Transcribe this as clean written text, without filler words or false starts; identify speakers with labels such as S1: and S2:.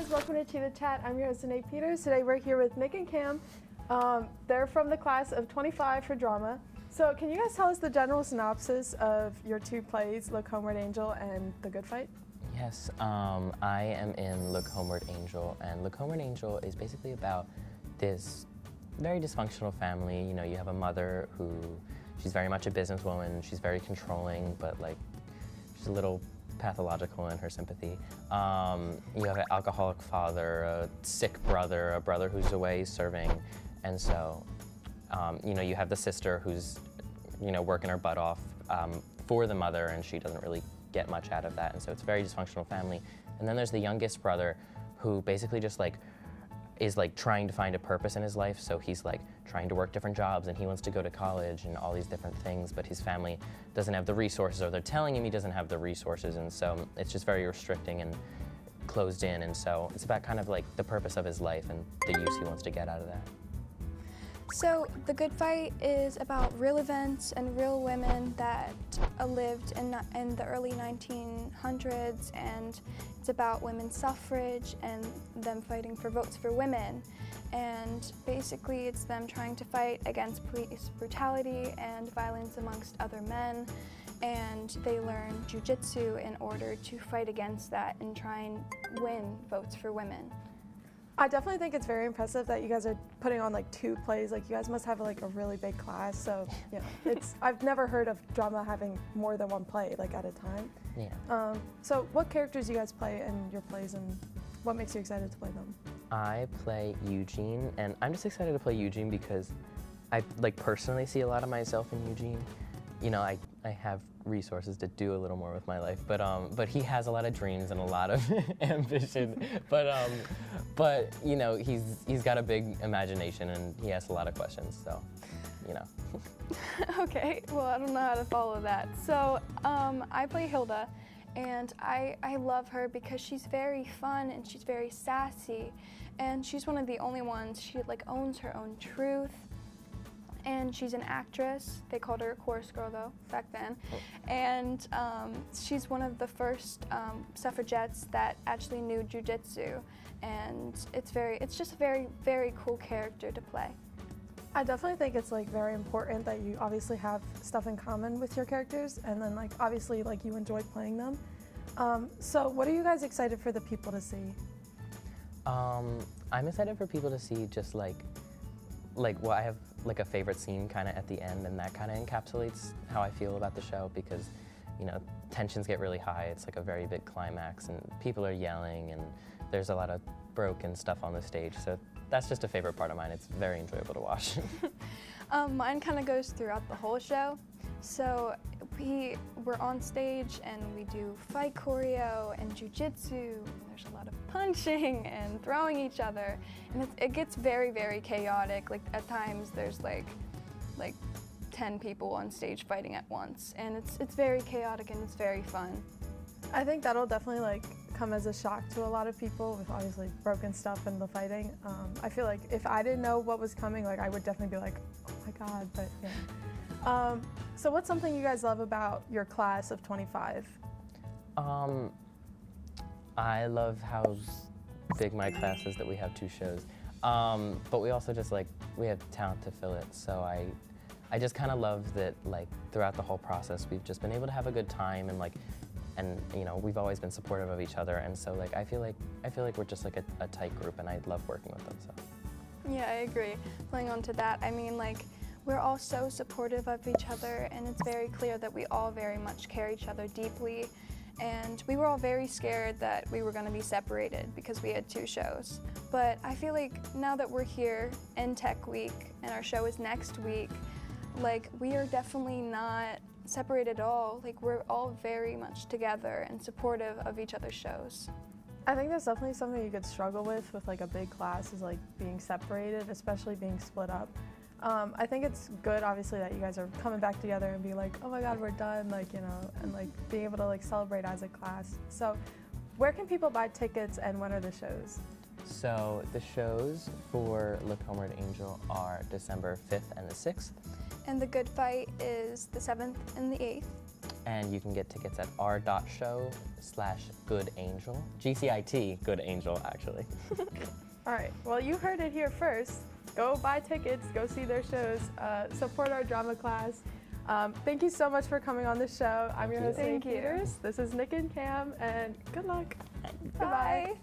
S1: guys, welcome to Cheetah Chat. I'm your host, Nate Peters. Today we're here with Nick and Kam. They're from the class of 25 for drama. So can you guys tell us the general synopsis of your two plays, Look, Homeward, Angel and The Good Fight?
S2: Yes, I am in Look, Homeward, Angel, and Look, Homeward, Angel is basically about this very dysfunctional family. You know, you have a mother who, she's very much a businesswoman, she's very controlling, but like, she's a little pathological in her sympathy. You have an alcoholic father, a sick brother, a brother who's away serving, and so, you know, you have the sister who's, you know, working her butt off for the mother, and she doesn't really get much out of that, and so it's a very dysfunctional family. And then there's the youngest brother who basically just like is like trying to find a purpose in his life, so he's like trying to work different jobs and he wants to go to college and all these different things, but his family doesn't have the resources, or they're telling him he doesn't have the resources, and so it's just very restricting and closed in, and so it's about kind of like the purpose of his life and the use he wants to get out of that.
S3: So The Good Fight is about real events and real women that lived in the early 1900s, and it's about women's suffrage and them fighting for votes for women. And basically it's them trying to fight against police brutality and violence amongst other men, and they learn jujitsu in order to fight against that and try and win votes for women.
S1: I definitely think it's very impressive that you guys are putting on like two plays. Like you guys must have like a really big class. So yeah, I've never heard of drama having more than one play like at a time.
S2: Yeah.
S1: So what characters do you guys play in your plays, and what makes you excited to play them?
S2: I play Eugene, and I'm just excited to play Eugene because I like personally see a lot of myself in Eugene. You know, I have resources to do a little more with my life, but he has a lot of dreams and a lot of ambition. But you know, he's got a big imagination and he asks a lot of questions. So, you know.
S3: Okay, well, I don't know how to follow that. So I play Hilda, and I love her because she's very fun and she's very sassy, and she's one of the only ones. She like owns her own truth. And she's an actress. They called her a chorus girl though, back then. And she's one of the first suffragettes that actually knew jujitsu. And it's just a very, very cool character to play.
S1: I definitely think it's like very important that you obviously have stuff in common with your characters, and then like obviously like you enjoy playing them. So what are you guys excited for the people to see?
S2: I'm excited for people to see just like well, I have like a favorite scene kind of at the end, and that kind of encapsulates how I feel about the show because, you know, tensions get really high. It's like a very big climax and people are yelling and there's a lot of broken stuff on the stage. So that's just a favorite part of mine. It's very enjoyable to watch.
S3: Mine kind of goes throughout the whole show. So we're on stage and we do fight choreo and jujitsu. There's a lot of punching and throwing each other, and it gets very, very chaotic. Like at times there's like 10 people on stage fighting at once, and it's very chaotic and it's very fun.
S1: I think that'll definitely like come as a shock to a lot of people with obviously broken stuff and the fighting. I feel like if I didn't know what was coming, like I would definitely be like, oh my God, but yeah. So what's something you guys love about your class of 25?
S2: I love how big my class is that we have 2 shows. But we also just like, we have talent to fill it. So I just kind of love that like throughout the whole process, we've just been able to have a good time, and you know, we've always been supportive of each other. And so like, I feel like we're just like a tight group, and I love working with them, so.
S3: Yeah, I agree. Playing on to that, I mean like, we're all so supportive of each other, and it's very clear that we all very much care each other deeply. And we were all very scared that we were going to be separated because we had 2 shows. But I feel like now that we're here in Tech Week and our show is next week, like we are definitely not separated at all. Like we're all very much together and supportive of each other's shows.
S1: I think that's definitely something you could struggle with like a big class, is like being separated, especially being split up. I think it's good, obviously, that you guys are coming back together and be like, oh my God, we're done, like, you know, and like being able to like celebrate as a class. So where can people buy tickets and when are the shows?
S2: So the shows for Look, Homeward, Angel are December 5th and the 6th.
S3: And The Good Fight is the 7th and the 8th.
S2: and you can get tickets at r.show/goodangel. GCIT, Good Angel, actually.
S1: All right, well, you heard it here first. Go buy tickets, go see their shows, support our drama class. Thank you so much for coming on the show. I'm your host,
S3: Thank
S1: Nick
S3: you.
S1: Peters. This is Nick and Cam, and good luck.
S3: Bye.
S1: Goodbye.